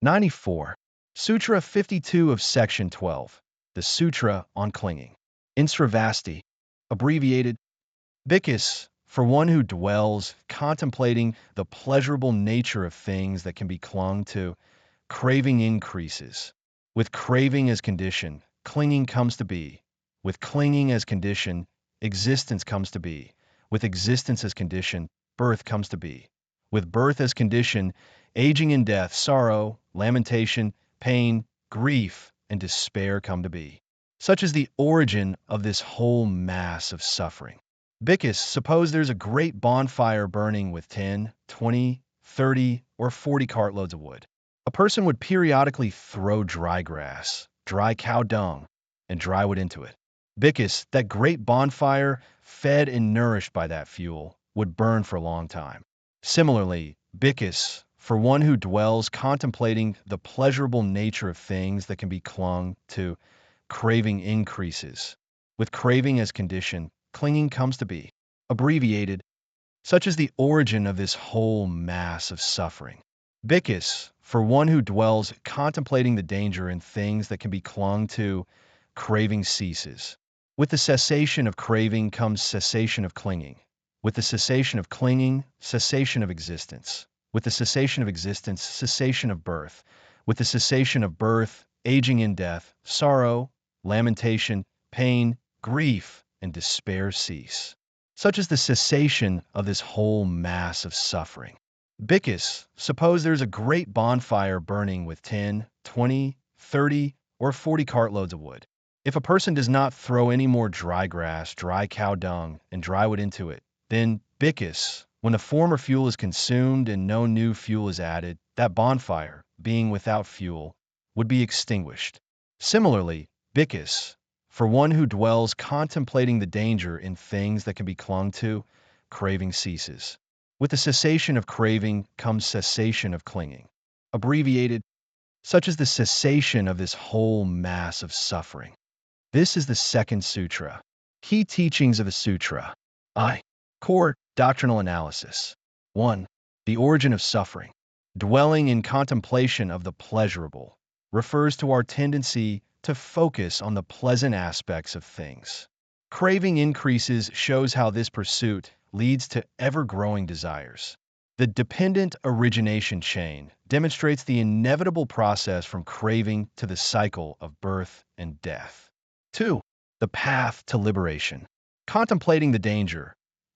94. Sutra 52 of Section 12. The Sutra on Clinging. In Sravasti, abbreviated, Bhikkhus, for one who dwells, contemplating the pleasurable nature of things that can be clung to, craving increases. With craving as condition, clinging comes to be. With clinging as condition, existence comes to be. With existence as condition, birth comes to be. With birth as condition, aging and death, sorrow, lamentation, pain, grief, and despair come to be. Such is the origin of this whole mass of suffering. Bhikkhus, suppose there's a great bonfire burning with 10, 20, 30, or 40 cartloads of wood. A person would periodically throw dry grass, dry cow dung, and dry wood into it. Bhikkhus, that great bonfire, fed and nourished by that fuel, would burn for a long time. Similarly, Bhikkhus, for one who dwells contemplating the pleasurable nature of things that can be clung to, craving increases. With craving as condition, clinging comes to be. Abbreviated, such is the origin of this whole mass of suffering. Bhikkhus, for one who dwells contemplating the danger in things that can be clung to, craving ceases. With the cessation of craving comes cessation of clinging. With the cessation of clinging, cessation of existence. With the cessation of existence, cessation of birth. With the cessation of birth, aging and death, sorrow, lamentation, pain, grief, and despair cease. Such is the cessation of this whole mass of suffering. Bhikkhus, suppose there's a great bonfire burning with 10, 20, 30, or 40 cartloads of wood. If a person does not throw any more dry grass, dry cow dung, and dry wood into it, then, Bhikkhus, when the former fuel is consumed and no new fuel is added, that bonfire, being without fuel, would be extinguished. Similarly, Bhikkhus, for one who dwells contemplating the danger in things that can be clung to, craving ceases. With the cessation of craving comes cessation of clinging. Abbreviated, such is the cessation of this whole mass of suffering. This is the second sutra. Key teachings of the sutra. Core doctrinal analysis. 1. The origin of suffering. Dwelling in contemplation of the pleasurable refers to our tendency to focus on the pleasant aspects of things. Craving increases shows how this pursuit leads to ever-growing desires. The dependent origination chain demonstrates the inevitable process from craving to the cycle of birth and death. 2. The path to liberation. Contemplating the danger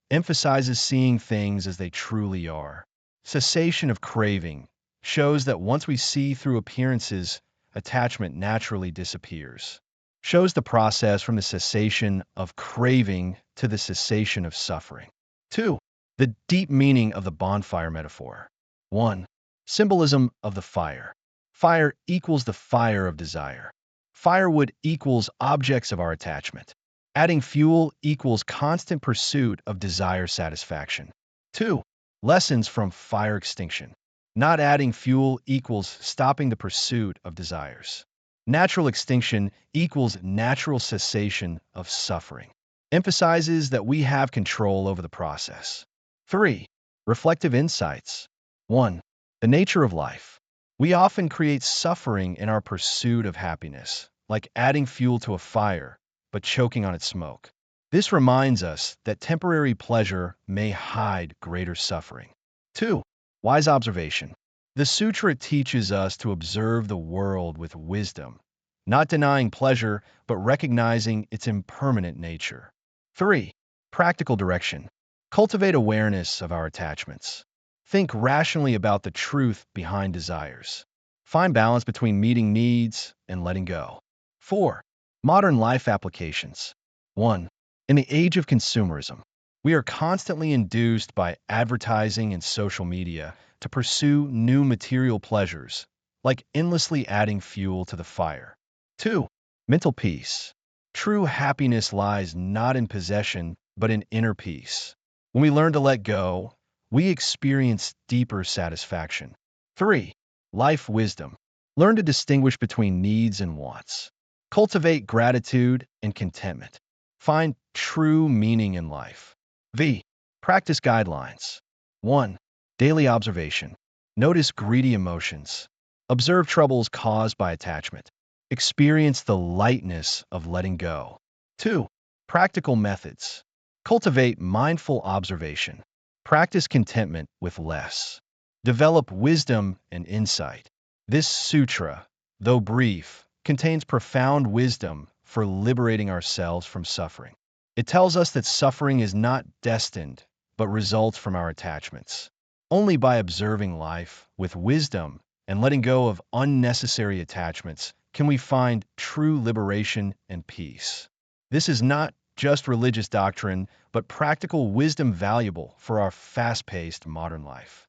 emphasizes seeing things as they truly are. Cessation of craving shows that once we see through appearances, attachment naturally disappears. Shows the process from the cessation of craving to the cessation of suffering. 2. The deep meaning of the bonfire metaphor. 1. Symbolism of the fire. Fire equals the fire of desire. Firewood equals objects of our attachment. Adding fuel equals constant pursuit of desire satisfaction. 2. Lessons from fire extinction. Not adding fuel equals stopping the pursuit of desires. Natural extinction equals natural cessation of suffering. Emphasizes that we have control over the process. 3. Reflective insights. 1. The nature of life. We often create suffering in our pursuit of happiness, like adding fuel to a fire, but choking on its smoke. This reminds us that temporary pleasure may hide greater suffering. 2. Wise observation. The sutra teaches us to observe the world with wisdom, not denying pleasure, but recognizing its impermanent nature. 3. Practical direction. Cultivate awareness of our attachments. Think rationally about the truth behind desires. Find balance between meeting needs and letting go. 4. Modern life applications. 1. In the age of consumerism, we are constantly induced by advertising and social media to pursue new material pleasures, like endlessly adding fuel to the fire. 2. Mental peace. True happiness lies not in possession, but in inner peace. When we learn to let go, we experience deeper satisfaction. 3. Life wisdom. Learn to distinguish between needs and wants. Cultivate gratitude and contentment. Find true meaning in life. Practice guidelines. 1. Daily observation. Notice greedy emotions. Observe troubles caused by attachment. Experience the lightness of letting go. 2. Practical methods. Cultivate mindful observation. Practice contentment with less. Develop wisdom and insight. This sutra, though brief, contains profound wisdom for liberating ourselves from suffering. It tells us that suffering is not destined, but results from our attachments. Only by observing life with wisdom and letting go of unnecessary attachments can we find true liberation and peace. This is not just religious doctrine, but practical wisdom valuable for our fast-paced modern life.